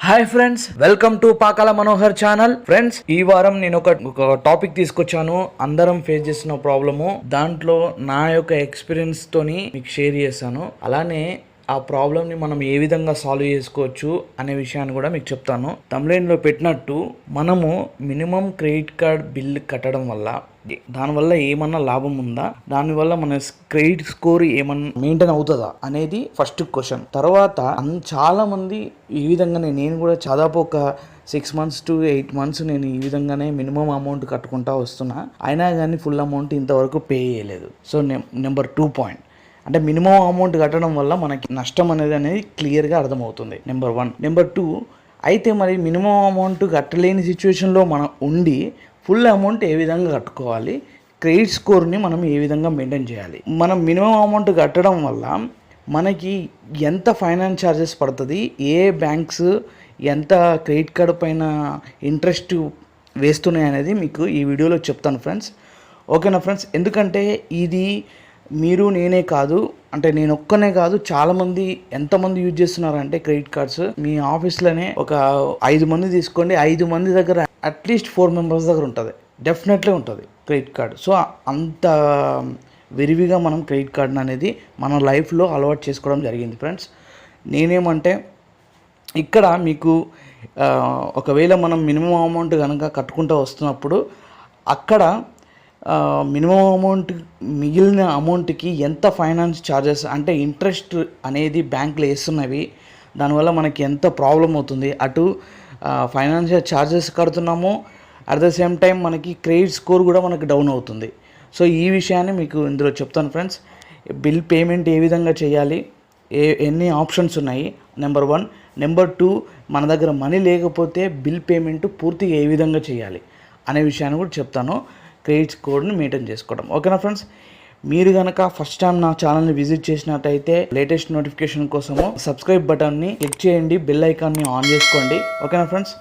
Hi friends, welcome to Pakala Manohar channel. Friends, ఈ వారం నేను ఒక టాపిక్ తీసుకొచ్చాను. అందరం ఫేస్ చేస్తున్న ప్రాబ్లము. దాంట్లో నా యొక్క ఎక్స్పీరియన్స్ తోని మీకు షేర్ చేశాను. అలానే ఆ ప్రాబ్లమ్ని మనం ఏ విధంగా సాల్వ్ చేసుకోవచ్చు అనే విషయాన్ని కూడా మీకు చెప్తాను. తమ్లైన్లో పెట్టినట్టు మనము మినిమం క్రెడిట్ కార్డ్ బిల్ కట్టడం వల్ల దానివల్ల ఏమన్నా లాభం ఉందా, దానివల్ల మన క్రెడిట్ స్కోర్ ఏమన్నా మెయింటైన్ అవుతుందా అనేది ఫస్ట్ క్వశ్చన్. తర్వాత చాలా మంది ఈ విధంగానే, నేను కూడా దాదాపు ఒక 6 months to 8 months నేను ఈ విధంగానే మినిమం అమౌంట్ కట్టుకుంటా వస్తున్నా. అయినా కానీ ఫుల్ అమౌంట్ ఇంతవరకు పే చేయలేదు. సో నెంబర్ 2 పాయింట్ అంటే మినిమం అమౌంట్ కట్టడం వల్ల మనకి నష్టం అనేది క్లియర్గా అర్థమవుతుంది. నెంబర్ 1. నెంబర్ 2, అయితే మరి మినిమం అమౌంట్ కట్టలేని సిచ్యువేషన్లో మనం ఉండి ఫుల్ అమౌంట్ ఏ విధంగా కట్టుకోవాలి, క్రెడిట్ స్కోర్ని మనం ఏ విధంగా మెయింటైన్ చేయాలి, మనం మినిమం అమౌంట్ కట్టడం వల్ల మనకి ఎంత ఫైనాన్స్ ఛార్జెస్ పడుతుంది, ఏ బ్యాంక్స్ ఎంత క్రెడిట్ కార్డు పైన ఇంట్రెస్ట్ వేస్తున్నాయి అనేది మీకు ఈ వీడియోలో చెప్తాను ఫ్రెండ్స్. ఓకేనా ఫ్రెండ్స్? ఎందుకంటే ఇది మీరు నేనే కాదు, అంటే నేను ఒక్కనే కాదు, చాలామంది ఎంతమంది యూజ్ చేస్తున్నారంటే క్రెడిట్ కార్డ్స్, మీ ఆఫీస్లోనే ఒక 5 మంది తీసుకోండి, 5 మంది దగ్గర అట్లీస్ట్ 4 members దగ్గర ఉంటుంది, డెఫినెట్లీ ఉంటుంది క్రెడిట్ కార్డు. సో అంత విరివిగా మనం క్రెడిట్ కార్డుని అనేది మన లైఫ్లో అలవాటు చేసుకోవడం జరిగింది ఫ్రెండ్స్. నేనేమంటే ఇక్కడ మీకు ఒకవేళ మనం మినిమం అమౌంట్ కనుక కట్టుకుంటూ వస్తున్నప్పుడు అక్కడ మినిమం అమౌంట్ మిగిలిన అమౌంట్కి ఎంత ఫైనాన్స్ ఛార్జెస్ అంటే ఇంట్రెస్ట్ అనేది బ్యాంకులు వేస్తున్నవి, దానివల్ల మనకి ఎంత ప్రాబ్లం అవుతుంది, అటు ఫైనాన్షియల్ ఛార్జెస్ కడుతున్నాము, అట్ ద సేమ్ టైం మనకి క్రెడిట్ స్కోర్ కూడా మనకి డౌన్ అవుతుంది. సో ఈ విషయాన్ని మీకు ఇందులో చెప్తాను ఫ్రెండ్స్. బిల్ పేమెంట్ ఏ విధంగా చేయాలి, ఎన్ని ఆప్షన్స్ ఉన్నాయి, నెంబర్ 1. నెంబర్ 2, మన దగ్గర మనీ లేకపోతే బిల్ పేమెంట్ పూర్తిగా ఏ విధంగా చేయాలి అనే విషయాన్ని కూడా చెప్తాను. క్రెడిట్ స్కోర్ని మెయింటైన్ చేసుకోవడం. ఓకేనా ఫ్రెండ్స్? మీరు కనుక ఫస్ట్ టైం నా ఛానల్ని విజిట్ చేసినట్టయితే లేటెస్ట్ నోటిఫికేషన్ కోసము సబ్స్క్రైబ్ బటన్ని క్లిక్ చేయండి, బెల్ ఐకాన్ని ఆన్ చేసుకోండి. ఓకేనా ఫ్రెండ్స్?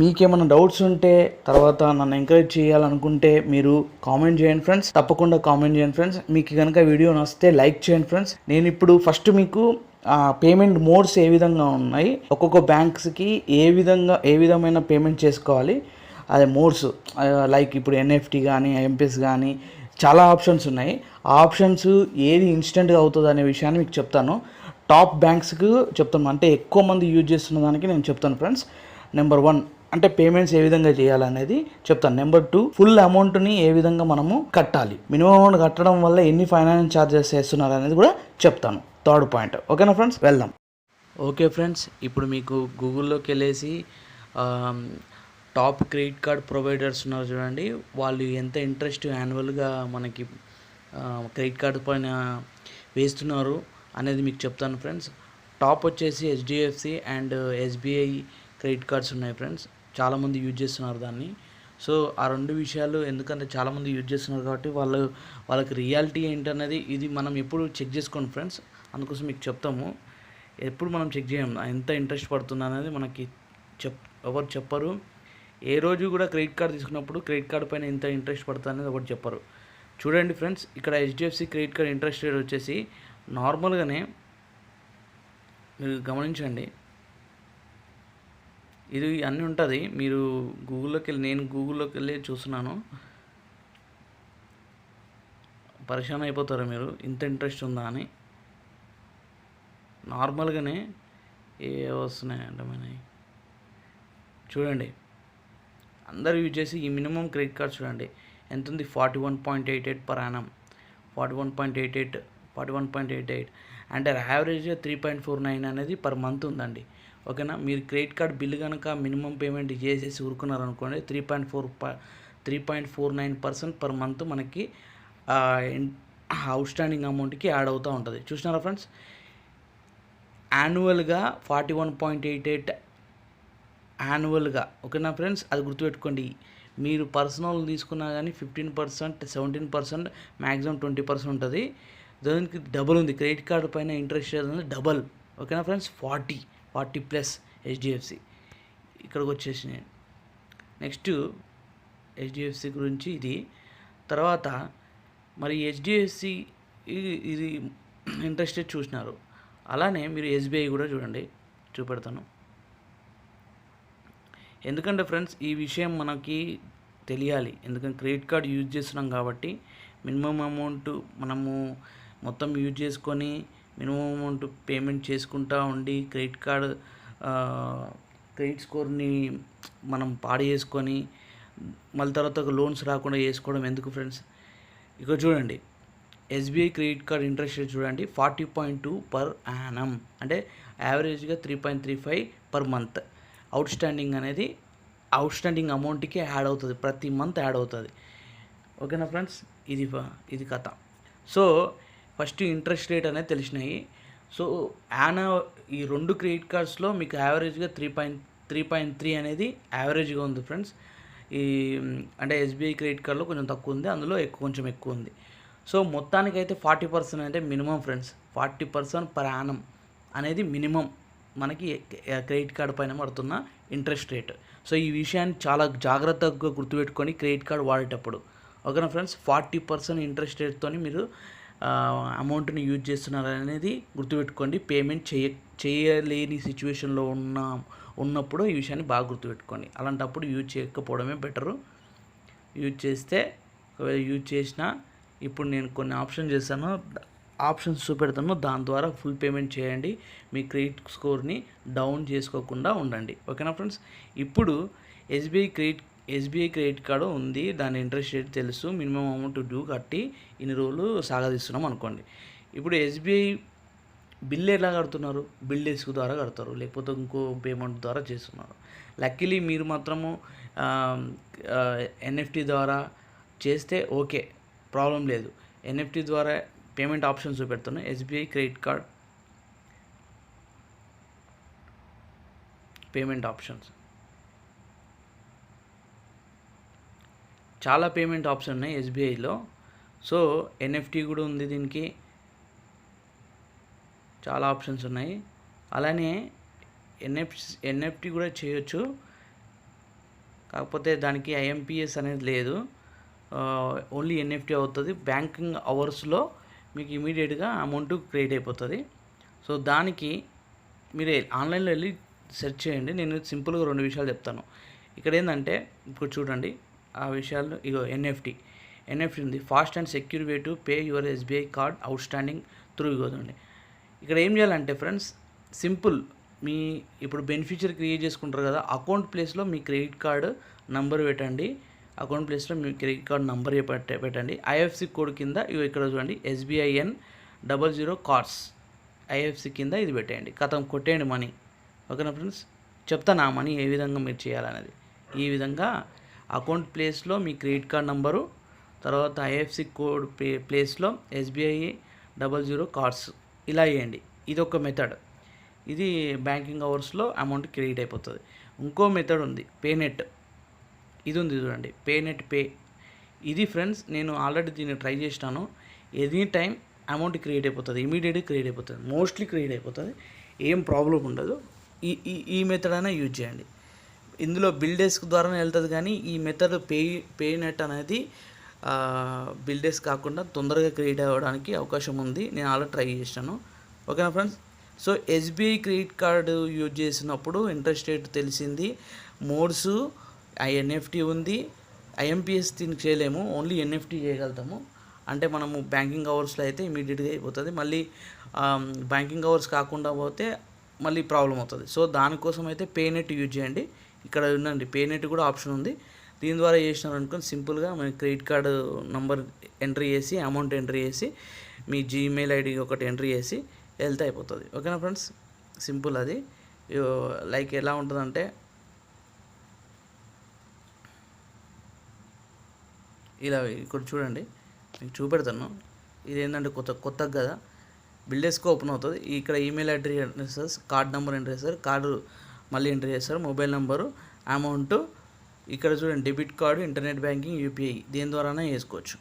మీకేమైనా డౌట్స్ ఉంటే, తర్వాత నన్ను ఎంకరేజ్ చేయాలనుకుంటే మీరు కామెంట్ చేయండి ఫ్రెండ్స్, తప్పకుండా కామెంట్ చేయండి ఫ్రెండ్స్. మీకు కనుక వీడియో నచ్చితే లైక్ చేయండి ఫ్రెండ్స్. నేను ఇప్పుడు ఫస్ట్ మీకు పేమెంట్ మోడ్స్ ఏ విధంగా ఉన్నాయి, ఒక్కొక్క బ్యాంక్స్కి ఏ విధమైన పేమెంట్ చేసుకోవాలి, అదే మోడ్స్, లైక్ ఇప్పుడు ఎన్ఎఫ్టీ కానీ ఎంపీఎస్ కానీ చాలా ఆప్షన్స్ ఉన్నాయి. ఆ ఆప్షన్స్ ఏది ఇన్స్టెంట్గా అవుతుంది అనే విషయాన్ని మీకు చెప్తాను. టాప్ బ్యాంక్స్కి చెప్తాను, అంటే ఎక్కువ మంది యూజ్ చేస్తున్న దానికి నేను చెప్తాను ఫ్రెండ్స్. నెంబర్ 1 అంటే పేమెంట్స్ ఏ విధంగా చేయాలనేది చెప్తాను. నెంబర్ 2, ఫుల్ అమౌంట్ని ఏ విధంగా మనము కట్టాలి, మినిమం అమౌంట్ కట్టడం వల్ల ఎన్ని ఫైనాన్స్ ఛార్జెస్ వేస్తున్నారు అనేది కూడా చెప్తాను. 3rd point. ఓకేనా ఫ్రెండ్స్? వెళ్దాం. ఓకే ఫ్రెండ్స్, ఇప్పుడు మీకు గూగుల్లోకి వెళ్ళేసి టాప్ క్రెడిట్ కార్డ్ ప్రొవైడర్స్ ఉన్నారు చూడండి, వాళ్ళు ఎంత ఇంట్రెస్ట్ యాన్యువల్గా మనకి క్రెడిట్ కార్డు పైన వేస్తున్నారు అనేది మీకు చెప్తాను ఫ్రెండ్స్. టాప్ వచ్చేసి HDFC and SBI credit cards ఉన్నాయి ఫ్రెండ్స్. చాలామంది యూజ్ చేస్తున్నారు దాన్ని. సో ఆ 2 విషయాలు, ఎందుకంటే చాలామంది యూజ్ చేస్తున్నారు కాబట్టి వాళ్ళకి రియాలిటీ ఏంటనేది ఇది మనం ఎప్పుడు చెక్ చేసుకోండి ఫ్రెండ్స్. అందుకోసం మీకు చెప్తాము. ఎప్పుడు మనం చెక్ చేయం ఎంత ఇంట్రెస్ట్ పడుతుంది అనేది మనకి ఎవరు చెప్పరు. ఏ రోజు కూడా క్రెడిట్ కార్డ్ తీసుకున్నప్పుడు క్రెడిట్ కార్డ్ పైన ఎంత ఇంట్రెస్ట్ పడుతుంది అనేది ఒకటి చెప్పరు. చూడండి ఫ్రెండ్స్, ఇక్కడ HDFC credit card interest rate వచ్చేసి నార్మల్గానే మీరు గమనించండి, ఇది అన్నీ ఉంటుంది. మీరు నేను గూగుల్లోకి వెళ్ళి చూస్తున్నాను, పరిశాన్ అయిపోతారు మీరు, ఇంత ఇంట్రెస్ట్ ఉందా అని. నార్మల్గానే ఏ వస్తున్నాయి అంటే మనకి చూడండి, అందరూ యూజ్ చేసి ఈ మినిమం క్రెడిట్ కార్డ్ చూడండి ఎంత ఉంది, 41.88 per annum, 41.88 అంటే యావరేజ్ 3.49 అనేది పర్ మంత్ ఉందండి. ఓకేనా? మీరు క్రెడిట్ కార్డ్ బిల్లు కనుక మినిమం పేమెంట్ చేసేసి ఊరుకున్నారనుకోండి, 3.49% పర్ మంత్ మనకి అవుట్ స్టాండింగ్ అమౌంట్కి యాడ్ అవుతూ ఉంటుంది. చూసినారా ఫ్రెండ్స్? యాన్యువల్గా 41.88 యాన్యువల్గా. ఓకేనా ఫ్రెండ్స్? అది గుర్తుపెట్టుకోండి. మీరు పర్సనల్ తీసుకున్నా కానీ 15%, 17%, మ్యాక్సిమం 20% ఉంటుంది. దానికి డబుల్ ఉంది క్రెడిట్ కార్డు పైన ఇంట్రెస్ట్ అనేది డబల్. ఓకేనా ఫ్రెండ్స్? 40+ హెచ్డిఎఫ్సి. ఇక్కడికి వచ్చేసి నెక్స్ట్ హెచ్డిఎఫ్సి గురించి ఇది. తర్వాత మరి హెచ్డిఎఫ్సి ఇది ఇంట్రెస్ట్ చూసినారు. అలానే మీరు ఎస్బీఐ కూడా చూడండి, చూపెడతాను. ఎందుకంటే ఫ్రెండ్స్ ఈ విషయం మనకి తెలియాలి. ఎందుకంటే క్రెడిట్ కార్డ్ యూజ్ చేస్తున్నాం కాబట్టి మినిమం అమౌంట్ మనము మొత్తం యూజ్ చేసుకొని మినిమం అమౌంట్ పేమెంట్ చేసుకుంటూ ఉండి క్రెడిట్ స్కోర్ని మనం పాడు చేసుకొని మళ్ళీ తర్వాత లోన్స్ రాకుండా చేసుకోవడం ఎందుకు ఫ్రెండ్స్? ఇక చూడండి, SBI credit card interest rate చూడండి 40.2 పర్ యానం, అంటే యావరేజ్గా 3.35 పర్ మంత్. అవుట్ స్టాండింగ్ అమౌంట్కి యాడ్ అవుతుంది, ప్రతి మంత్ యాడ్ అవుతుంది. ఓకేనా ఫ్రెండ్స్, ఇది కథ. సో ఫస్ట్ ఇంట్రెస్ట్ రేట్ అనేది తెలిసినాయి. సో ఈ 2 క్రెడిట్ కార్డ్స్లో మీకు యావరేజ్గా 3.3 అనేది యావరేజ్గా ఉంది ఫ్రెండ్స్. అంటే ఎస్బీఐ క్రెడిట్ కార్డులో కొంచెం తక్కువ ఉంది, అందులో కొంచెం ఎక్కువ ఉంది. సో మొత్తానికైతే 40% అంటే మినిమం ఫ్రెండ్స్. 40% పర్ యానం అనేది మినిమం మనకి క్రెడిట్ కార్డు పైన పడుతున్న ఇంట్రెస్ట్ రేట్. సో ఈ విషయాన్ని చాలా జాగ్రత్తగా గుర్తుపెట్టుకొని క్రెడిట్ కార్డు వాడేటప్పుడు. ఓకేనా ఫ్రెండ్స్, 40% ఇంట్రెస్ట్ రేట్తో మీరు అమౌంట్ని యూజ్ చేస్తున్నారు అనేది గుర్తుపెట్టుకోండి. పేమెంట్ చేయలేని సిచ్యువేషన్లో ఉన్నప్పుడు ఈ విషయాన్ని బాగా గుర్తుపెట్టుకోండి. అలాంటప్పుడు యూజ్ చేయకపోవడమే బెటరు. ఒకవేళ యూజ్ చేసినా ఇప్పుడు నేను కొన్ని ఆప్షన్స్ చూపెడతాను, దాని ద్వారా ఫుల్ పేమెంట్ చేయండి. మీ క్రెడిట్ స్కోర్ని డౌన్ చేసుకోకుండా ఉండండి. ఓకేనా ఫ్రెండ్స్, ఇప్పుడు ఎస్బీఐ క్రెడిట్ కార్డు ఉంది, దాని ఇంట్రెస్ట్ రేట్ తెలుసు, మినిమం అమౌంట్ డ్యూ కట్టి ఇన్ని రోజులు సాగదీస్తున్నాం అనుకోండి. ఇప్పుడు ఎస్బీఐ బిల్ ఎలా కడుతున్నారు? బిల్ డెస్క్ ద్వారా కడతారు, లేకపోతే ఇంకో పేమెంట్ ద్వారా చేస్తున్నారు. లక్కీలీ మీరు మాత్రము ఎన్ఎఫ్టీ ద్వారా చేస్తే ఓకే, ప్రాబ్లం లేదు. ఎన్ఎఫ్టీ ద్వారా పేమెంట్ ఆప్షన్స్ చూపెడుతున్నాను. SBI credit card payment options, చాలా పేమెంట్ ఆప్షన్ ఉన్నాయి ఎస్బీఐలో. సో ఎన్ఎఫ్టీ కూడా ఉంది, దీనికి చాలా ఆప్షన్స్ ఉన్నాయి. అలానే ఎన్ఎఫ్టీ కూడా చేయొచ్చు, కాకపోతే దానికి ఐఎంపిఎస్ అనేది లేదు, ఓన్లీ ఎన్ఎఫ్టీ అవుతుంది. బ్యాంకింగ్ అవర్స్లో మీకు ఇమీడియట్గా అమౌంట్ క్రియేట్ అయిపోతుంది. సో దానికి మీరు ఆన్లైన్లో వెళ్ళి సెర్చ్ చేయండి. నేను సింపుల్గా 2 విషయాలు చెప్తాను. ఇక్కడ ఏంటంటే ఇప్పుడు చూడండి ఆ విషయాలు. ఇగో ఎన్ఎఫ్టీ ఉంది, fast and secure way to pay your SBI card outstanding through ఇగోదండి. ఇక్కడ ఏం చేయాలంటే ఫ్రెండ్స్, సింపుల్, ఇప్పుడు బెనిఫిషియరీ క్రియేట్ చేసుకుంటారు కదా, అకౌంట్ ప్లేస్లో మీ క్రెడిట్ కార్డు నంబర్ పెట్టండి. అకౌంట్ ప్లేస్లో మీ క్రెడిట్ కార్డ్ నంబర్ పెట్టండి. ఐఎఫ్సి కోడ్ కింద ఇక్కడ చూడండి SBIN 00 కార్డ్స్, ఐఎఫ్సి కింద ఇది పెట్టేయండి. కథం కొట్టేయండి మనీ. ఓకేనా ఫ్రెండ్స్, చెప్తాను ఆ మనీ ఏ విధంగా మీరు చేయాలనేది. ఈ విధంగా అకౌంట్ ప్లేస్లో మీ క్రెడిట్ కార్డ్ నంబరు, తర్వాత ఐఎఫ్సి కోడ్ ప్లేస్లో SBI 00 కార్డ్స్, ఇలా వేయండి. ఇది ఒక మెథడ్. ఇది బ్యాంకింగ్ అవర్స్లో అమౌంట్ క్రెడిట్ అయిపోతుంది. ఇంకో మెథడ్ ఉంది, పేనెట్. ఇది ఉంది చూడండి, పేనెట్ పే. ఇది ఫ్రెండ్స్ నేను ఆల్రెడీ దీన్ని ట్రై చేసినాను. ఎనీ టైం అమౌంట్ క్రియేట్ అయిపోతుంది, ఇమీడియట్గా క్రియేట్ అయిపోతుంది, మోస్ట్లీ క్రియేట్ అయిపోతుంది, ఏం ప్రాబ్లం ఉండదు. ఈ మెథడ్ అయినా యూజ్ చేయండి. ఇందులో బిల్ డెస్క్ ద్వారానే వెళ్తుంది, కానీ ఈ మెథడ్ పేనెట్ అనేది బిల్ డెస్క్ కాకుండా తొందరగా క్రియేట్ అవ్వడానికి అవకాశం ఉంది. నేను ఆల్రెడీ ట్రై చేసినాను. ఓకేనా friends, so SBI credit card use చేసినప్పుడు ఇంట్రెస్ట్ రేట్ తెలిసింది, మోడ్స్ ఎన్ఎఫ్టీ ఉంది. ఐఎంపిఎస్ దీనికి చేయలేము, ఓన్లీ ఎన్ఎఫ్టీ చేయగలుగుతాము. అంటే మనము బ్యాంకింగ్ అవర్స్లో అయితే ఇమీడియట్గా అయిపోతుంది. మళ్ళీ బ్యాంకింగ్ అవర్స్ కాకుండా పోతే మళ్ళీ ప్రాబ్లం అవుతుంది. సో దానికోసం అయితే పేనెట్ యూజ్ చేయండి. ఇక్కడ ఉందండి, పేనెట్ కూడా ఆప్షన్ ఉంది. దీని ద్వారా చేసినారు అనుకోని సింపుల్గా మన క్రెడిట్ కార్డు నంబర్ ఎంట్రీ చేసి, అమౌంట్ ఎంట్రీ చేసి, మీ జీమెయిల్ ఐడి ఒకటి ఎంట్రీ చేసి వెళ్తే అయిపోతుంది. ఓకేనా ఫ్రెండ్స్, సింపుల్. అది లైక్ ఎలా ఉంటుందంటే, ఇలా ఇక్కడ చూడండి, మీకు చూపెడతాను. ఇది ఏంటంటే కొత్తగా కదా, బిల్ డెస్క్ ఓపెన్ అవుతుంది. ఇక్కడ email address, card number enter చేస్తారు, కార్డు మళ్ళీ ఎంటర్ చేస్తారు, మొబైల్ నెంబరు, అమౌంట్. ఇక్కడ చూడండి debit card, internet banking, UPI, దేని ద్వారానే వేసుకోవచ్చు.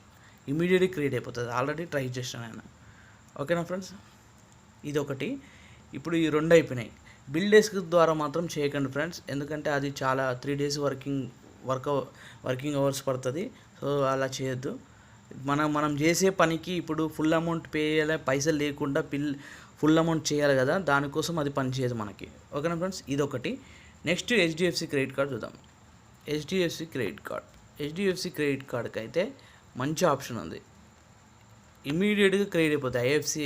ఇమీడియట్గా క్రియేట్ అయిపోతుంది. ఆల్రెడీ ట్రై చేసాను నేను. ఓకేనా ఫ్రెండ్స్, ఇది ఒకటి. ఇప్పుడు ఈ 2 అయిపోయినాయి. బిల్ డెస్క్ ద్వారా మాత్రం చేయకండి ఫ్రెండ్స్, ఎందుకంటే అది చాలా 3 days వర్కింగ్ అవర్స్ పడుతుంది. సో అలా చేయొద్దు. మనం చేసే పనికి ఇప్పుడు ఫుల్ అమౌంట్ పే చేయాలి, పైసలు లేకుండా ఫుల్ అమౌంట్ చేయాలి కదా, దానికోసం అది పని చేయదు మనకి. ఓకేనా ఫ్రెండ్స్, ఇదొకటి. నెక్స్ట్ హెచ్డిఎఫ్సి క్రెడిట్ కార్డ్ చూద్దాం. హెచ్డిఎఫ్సి క్రెడిట్ కార్డ్కి అయితే మంచి ఆప్షన్ ఉంది, ఇమీడియట్గా క్రెడిట్ అయిపోతుంది. ఐఎఫ్సి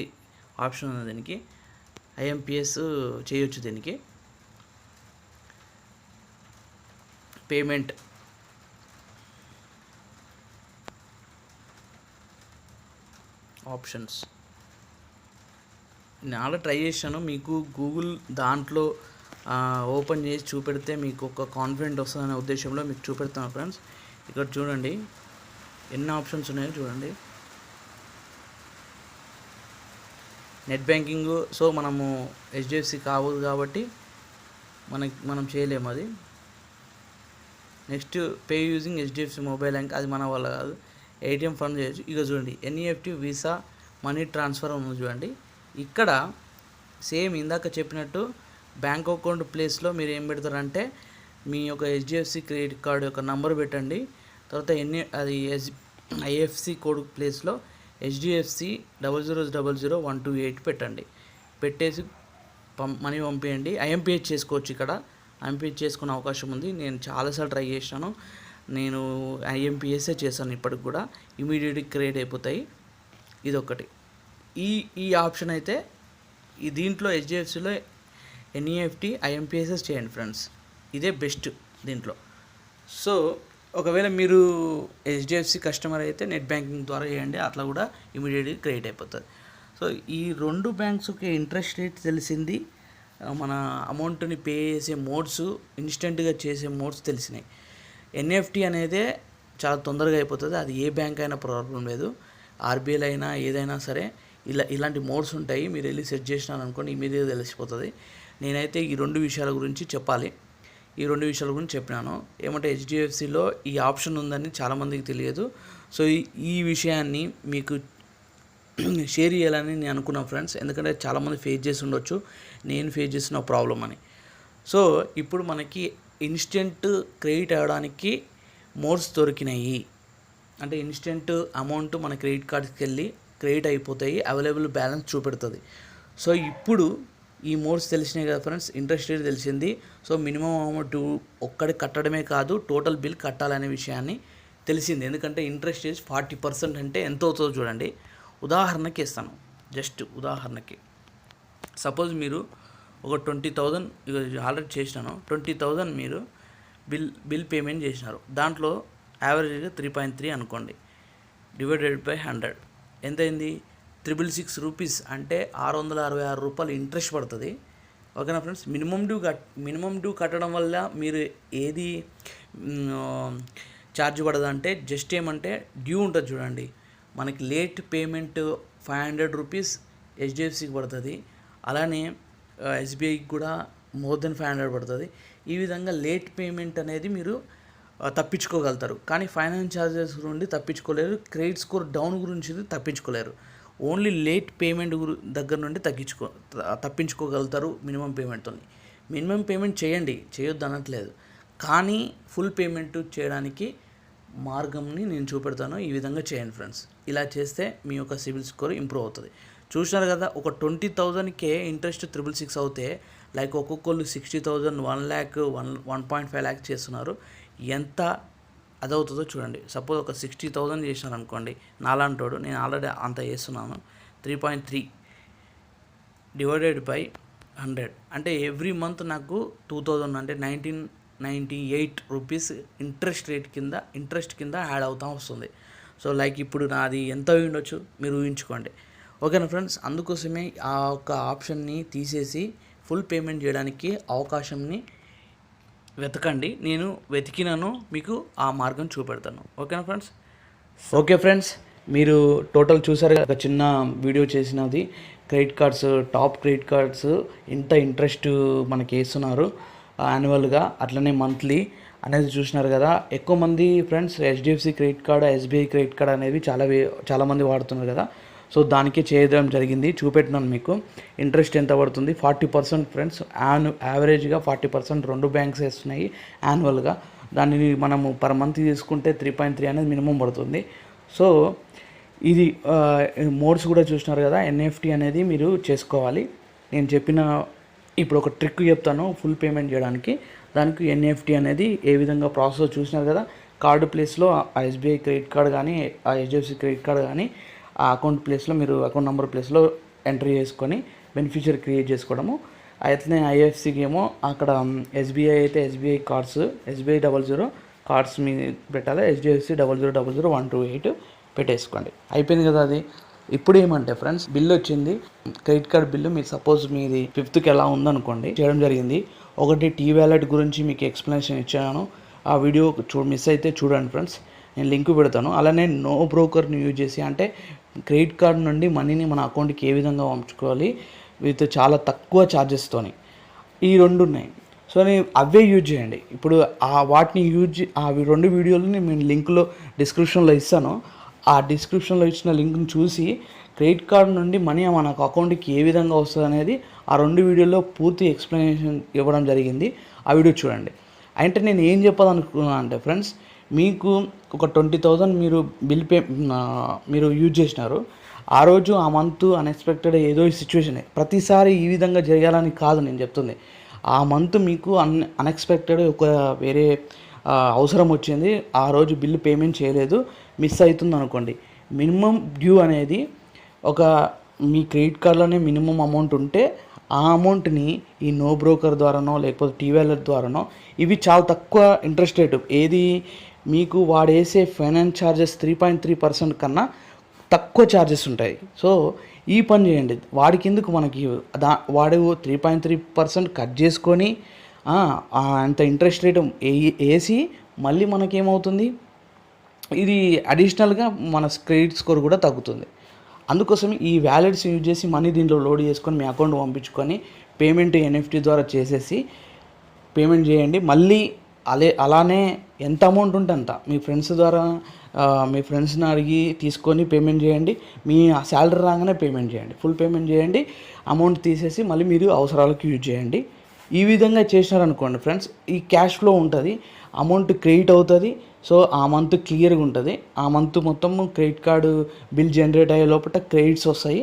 ఆప్షన్ ఉంది దీనికి, ఐఎంపిఎస్ చేయొచ్చు దీనికి. పేమెంట్ ఆప్షన్స్ నేను ఆల్రెడీ ట్రై చేశాను, మీకు గూగుల్ దాంట్లో ఓపెన్ చేసి చూపెడితే మీకు ఒక కాన్ఫిడెంట్ వస్తుందనే ఉద్దేశంలో మీకు చూపెడతాను ఫ్రెండ్స్. ఇక్కడ చూడండి ఎన్ని ఆప్షన్స్ ఉన్నాయో చూడండి. నెట్ బ్యాంకింగ్, సో మనము హెచ్డిఎఫ్సి కావద్దు కాబట్టి మనం చేయలేము అది. Next pay using HDFC mobile bank, అది మన వల్ల కాదు. ఏటీఎం ఫండ్ చేయొచ్చు. ఇక చూడండి ఎన్ఈఎఫ్టీ, వీసా, మనీ ట్రాన్స్ఫర్ ఉంది చూడండి. ఇక్కడ సేమ్ ఇందాక చెప్పినట్టు బ్యాంక్ అకౌంట్ ప్లేస్లో మీరు ఏం పెడతారంటే మీ యొక్క హెచ్డిఎఫ్సి క్రెడిట్ కార్డు యొక్క నంబర్ పెట్టండి. తర్వాత ఐఎఫ్సి కోడ్ ప్లేస్లో హెచ్డిఎఫ్సి 00000128 పెట్టండి. పెట్టేసి మనీ పంపించండి. ఐఎంపిహెచ్ చేసుకోవచ్చు. ఇక్కడ ఐఎంపిహెచ్ చేసుకునే అవకాశం ఉంది. నేను చాలాసార్లు ట్రై చేశాను, నేను ఐఎంపిఎస్ఏ చేశాను. ఇప్పటికి కూడా ఇమీడియట్గా క్రియేట్ అయిపోతాయి. ఇదొకటి. ఈ ఆప్షన్ అయితే దీంట్లో హెచ్డిఎఫ్సిలో ఎన్ఈఎఫ్టీ, ఐఎంపిఎస్ఎస్ చేయండి ఫ్రెండ్స్, ఇదే బెస్ట్ దీంట్లో. సో ఒకవేళ మీరు హెచ్డిఎఫ్సి కస్టమర్ అయితే నెట్ బ్యాంకింగ్ ద్వారా చేయండి, అట్లా కూడా ఇమీడియట్గా క్రియేట్ అయిపోతుంది. సో ఈ రెండు బ్యాంక్స్కి ఇంట్రెస్ట్ రేట్ తెలిసింది, మన అమౌంట్ని పే చేసే మోడ్స్, ఇన్స్టెంట్గా చేసే మోడ్స్ తెలిసినాయి. ఎన్ఈఎఫ్టీ అనేదే చాలా తొందరగా అయిపోతుంది, అది ఏ బ్యాంక్ అయినా ప్రాబ్లం లేదు, ఆర్బీఐ అయినా ఏదైనా సరే ఇలాంటి మోడ్స్ ఉంటాయి. మీరు వెళ్ళి సెట్ చేసినారు అనుకోండి ఇమీడియట్గా తెలిసిపోతుంది. నేనైతే ఈ రెండు విషయాల గురించి చెప్పాలి, ఈ రెండు విషయాల గురించి చెప్పినాను. ఏమంటే హెచ్డిఎఫ్సిలో ఈ ఆప్షన్ ఉందని చాలామందికి తెలియదు. సో ఈ విషయాన్ని మీకు షేర్ చేయాలని నేను అనుకున్నాను ఫ్రెండ్స్, ఎందుకంటే చాలామంది ఫేస్ చేసి ఉండొచ్చు, నేను ఫేస్ చేసిన ప్రాబ్లం అని. సో ఇప్పుడు మనకి ఇన్స్టెంట్ క్రెడిట్ అవ్వడానికి మోడ్స్ దొరికినాయి. అంటే ఇన్స్టెంట్ అమౌంట్ మన క్రెడిట్ కార్డ్స్కి వెళ్ళి క్రెడిట్ అయిపోతాయి, అవైలబుల్ బ్యాలెన్స్ చూపెడుతుంది. సో ఇప్పుడు ఈ మోడ్స్ తెలిసినాయి కదా ఫ్రెండ్స్, ఇంట్రెస్ట్ రేట్ తెలిసింది. సో మినిమం అమౌంట్ ఒక్కడికి కట్టడమే కాదు, టోటల్ బిల్ కట్టాలనే విషయాన్ని తెలిసింది. ఎందుకంటే ఇంట్రెస్ట్ రేట్ 40% అంటే ఎంత అవుతుందో చూడండి. ఉదాహరణకి ఇస్తాను, జస్ట్ ఉదాహరణకి. సపోజ్ మీరు ఒక 20,000 ఆల్రెడీ చేసినాను, 20,000 మీరు బిల్ పేమెంట్ చేసినారు. దాంట్లో యావరేజ్గా 3.3 అనుకోండి, డివైడెడ్ బై 100 ఎంతైంది? 666 రూపీస్, అంటే 666 రూపాయలు ఇంట్రెస్ట్ పడుతుంది. ఓకేనా ఫ్రెండ్స్? మినిమం డ్యూ కట్టడం వల్ల మీరు ఏది ఛార్జ్ పడదు అంటే జస్ట్ ఏమంటే డ్యూ ఉంటుంది చూడండి, మనకి లేట్ పేమెంట్ 500 రూపీస్ హెచ్డిఎఫ్సికి పడుతుంది, అలానే ఎస్బీఐకి కూడా మోర్ దెన్ 500 పడుతుంది. ఈ విధంగా లేట్ పేమెంట్ అనేది మీరు తప్పించుకోగలుగుతారు, కానీ ఫైనాన్స్ ఛార్జెస్ నుండి తప్పించుకోలేరు, క్రెడిట్ స్కోర్ డౌన్ గురించి తప్పించుకోలేరు. ఓన్లీ లేట్ పేమెంట్ దగ్గర నుండి తప్పించుకోగలుగుతారు మినిమం పేమెంట్తో. మినిమం పేమెంట్ చేయండి, చేయొద్దు అనట్లేదు, కానీ ఫుల్ పేమెంట్ చేయడానికి మార్గంని నేను చూపెడతాను. ఈ విధంగా చేయండి ఫ్రెండ్స్. ఇలా చేస్తే మీ యొక్క సిబిల్ స్కోర్ ఇంప్రూవ్ అవుతుంది. చూసినారు కదా, ఒక 20,000కే ఇంట్రెస్ట్ 666 అవుతే, లైక్ ఒక్కొక్కళ్ళు 60,000, 1 lakh, 1.5 lakh చేస్తున్నారు. ఎంత అదవుతుందో చూడండి. సపోజ్ ఒక 60,000 చేసినారు అనుకోండి, నాలాంటోడు, నేను ఆల్రెడీ అంత చేస్తున్నాను. 3.3 డివైడెడ్ బై 100 అంటే ఎవ్రీ మంత్ నాకు 2,000 అంటే 1998 రూపీస్ ఇంట్రెస్ట్ కింద యాడ్ అవుతూ వస్తుంది. సో లైక్ ఇప్పుడు నాది ఎంత ఉండొచ్చు మీరు ఊహించుకోండి. ఓకేనా ఫ్రెండ్స్? అందుకోసమే ఆ ఒక ఆప్షన్ని తీసేసి ఫుల్ పేమెంట్ చేయడానికి అవకాశంని వెతకండి. నేను వెతికినాను, మీకు ఆ మార్గం చూపెడతాను. ఓకేనా ఫ్రెండ్స్? ఓకే ఫ్రెండ్స్, మీరు టోటల్ చూసారు కదా, ఒక చిన్న వీడియో చేసినది. Credit cards, top credit cards ఎంత ఇంట్రెస్ట్ మనకి వేస్తున్నారు యాన్యువల్గా, అట్లనే మంత్లీ అనేది చూసినారు కదా. ఎక్కువ మంది friends HDFC credit card, SBI credit card అనేవి చాలామంది వాడుతున్నారు కదా. సో దానికి చేయడం జరిగింది, చూపెట్టినాను మీకు. ఇంట్రెస్ట్ ఎంత పడుతుంది? 40% ఫ్రెండ్స్. యావరేజ్గా 40% రెండు బ్యాంక్స్ వేస్తున్నాయి యాన్యువల్గా. దానిని మనము పర్ మంత్ తీసుకుంటే 3.3 అనేది మినిమం పడుతుంది. సో ఇది మోడ్స్ కూడా చూసినారు కదా, ఎన్ఎఫ్టీ అనేది మీరు చేసుకోవాలి. నేను చెప్పిన ఇప్పుడు ఒక ట్రిక్ చెప్తాను ఫుల్ పేమెంట్ చేయడానికి, దానికి ఎన్ఈఎఫ్టీ అనేది ఏ విధంగా ప్రాసెస్ చూసినారు కదా. కార్డు ప్లేస్లో ఆ ఎస్బీఐ క్రెడిట్ కార్డ్ కానీ ఆ హెచ్డిఎఫ్సి క్రెడిట్ కార్డ్ కానీ ఆ అకౌంట్ ప్లేస్లో మీరు అకౌంట్ నెంబర్ ప్లేస్లో ఎంట్రీ చేసుకొని బెనిఫిషియరీ క్రియేట్ చేసుకోవడము. అయితే ఐఎఫ్సికి ఏమో అక్కడ ఎస్బీఐ అయితే ఎస్బీఐ కార్డ్స్ ఎస్బీఐ 00 కార్డ్స్ మీ పెట్టాలి, హెచ్డిఎఫ్సి 00000128 పెట్టేసుకోండి. అయిపోయింది కదా అది. ఇప్పుడు ఏమంటే ఫ్రెండ్స్ బిల్ వచ్చింది, క్రెడిట్ కార్డ్ బిల్లు. మీకు సపోజ్ మీది 5th ఎలా ఉందనుకోండి, చేయడం జరిగింది. ఒకటి టీ వ్యాలెట్ గురించి మీకు ఎక్స్ప్లెనేషన్ ఇచ్చాను, ఆ వీడియో మిస్ అయితే చూడండి ఫ్రెండ్స్, నేను లింక్ పెడతాను. అలానే నో బ్రోకర్ని యూజ్ చేసి అంటే క్రెడిట్ కార్డ్ నుండి మనీని మన అకౌంట్కి ఏ విధంగా పంపించుకోవాలి విత్ చాలా తక్కువ ఛార్జెస్తోని, ఈ 2 ఉన్నాయి. సో నేను అవే యూజ్ చేయండి. ఇప్పుడు వాటిని ఆ 2 వీడియోలని నేను లింక్లో డిస్క్రిప్షన్లో ఇస్తాను. ఆ డిస్క్రిప్షన్లో ఇచ్చిన లింక్ని చూసి క్రెడిట్ కార్డ్ నుండి మనీ మనకు అకౌంట్కి ఏ విధంగా వస్తుంది అనేది ఆ 2 వీడియోలో పూర్తి ఎక్స్ప్లెనేషన్ ఇవ్వడం జరిగింది. ఆ వీడియో చూడండి. అంటే నేను ఏం చెప్పాలనుకున్నాను అంటే ఫ్రెండ్స్, మీకు ఒక 20,000 మీరు యూజ్ చేసినారు. ఆ రోజు ఆ మంత్ అన్ఎక్స్పెక్టెడ్ ఏదో సిచ్యువేషన్, ప్రతిసారి ఈ విధంగా జరగాలని కాదు నేను చెప్తుంది. ఆ మంత్ మీకు అన్ఎక్స్పెక్టెడ్ ఒక వేరే అవసరం వచ్చింది, ఆ రోజు బిల్లు పేమెంట్ చేయలేదు, మిస్ అవుతుంది అనుకోండి. మినిమం డ్యూ అనేది ఒక మీ క్రెడిట్ కార్డులోనే మినిమం అమౌంట్ ఉంటే ఆ అమౌంట్ని ఈ నో బ్రోకర్ ద్వారానో లేకపోతే టీ వ్యాలెట్ ద్వారానో, ఇవి చాలా తక్కువ ఇంట్రెస్ట్ రేటు, ఏది మీకు వాడేసే ఫైనాన్స్ ఛార్జెస్ 3.3% కన్నా తక్కువ ఛార్జెస్ ఉంటాయి. సో ఈ పని చేయండి. వాడికి ఎందుకు మనకి వాడు 3.3% కట్ చేసుకొని అంత ఇంట్రెస్ట్ రేట్ వేసి మళ్ళీ మనకేమవుతుంది, ఇది అడిషనల్గా మన క్రెడిట్ స్కోర్ కూడా తగ్గుతుంది. అందుకోసం ఈ వ్యాలెట్స్ యూజ్ చేసి మనీ దీంట్లో లోడ్ చేసుకొని మీ అకౌంట్ పంపించుకొని పేమెంట్ ఎన్ఎఫ్టీ ద్వారా చేసేసి పేమెంట్ చేయండి. మళ్ళీ అలానే ఎంత అమౌంట్ ఉంటే అంత మీ ఫ్రెండ్స్ ద్వారా మీ ఫ్రెండ్స్ని అడిగి తీసుకొని పేమెంట్ చేయండి. మీ శాలరీ రాగానే పేమెంట్ చేయండి, ఫుల్ పేమెంట్ చేయండి, అమౌంట్ తీసేసి మళ్ళీ మీరు అవసరాలకు యూజ్ చేయండి. ఈ విధంగా చేసినారనుకోండి ఫ్రెండ్స్, ఈ క్యాష్ ఫ్లో ఉంటుంది, అమౌంట్ క్రెడిట్ అవుతుంది. సో ఆ మంత్ క్లియర్గా ఉంటుంది. ఆ మంత్ మొత్తం క్రెడిట్ కార్డు బిల్ జనరేట్ అయ్యే లోపల క్రెడిట్స్ వస్తాయి.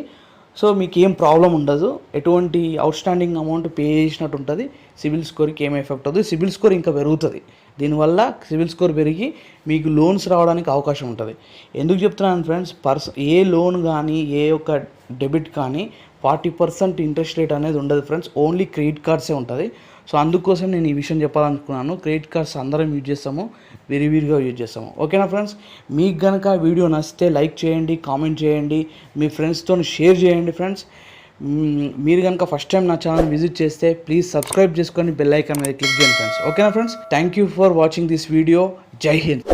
సో మీకు ఏం ప్రాబ్లం ఉండదు, ఎటువంటి అవుట్స్టాండింగ్ అమౌంట్ పే చేసినట్టు ఉంటుంది. సిబిల్ స్కోర్కి ఏం ఎఫెక్ట్ అవుతుంది, సిబిల్ స్కోర్ ఇంకా పెరుగుతుంది. దీనివల్ల సిబిల్ స్కోర్ పెరిగి మీకు లోన్స్ రావడానికి అవకాశం ఉంటుంది. ఎందుకు చెప్తున్నాను ఫ్రెండ్స్, ఏ లోన్ కానీ ఏ ఒక్క డెబిట్ కానీ 40% ఇంట్రెస్ట్ రేట్ అనేది ఉండదు ఫ్రెండ్స్, ఓన్లీ క్రెడిట్ కార్డ్సే ఉంటుంది. సో అందుకోసం నేను ఈ విషయం చెప్పాలనుకున్నాను. క్రెడిట్ కార్డ్స్ అందరం యూజ్ చేస్తాము, విరివిరిగా యూజ్ చేస్తాము. ఓకేనా ఫ్రెండ్స్, మీకు కనుక వీడియో నచ్చితే లైక్ చేయండి, కామెంట్ చేయండి, మీ ఫ్రెండ్స్తో షేర్ చేయండి. ఫ్రెండ్స్, మీరు కనుక ఫస్ట్ టైం నా ఛానల్ విజిట్ చేస్తే ప్లీజ్ సబ్స్క్రైబ్ చేసుకొని బెల్ ఐకాన్ మీద క్లిక్ చేయండి ఫ్రెండ్స్. ఓకేనా friends, thank you for watching this video. జై హింద్.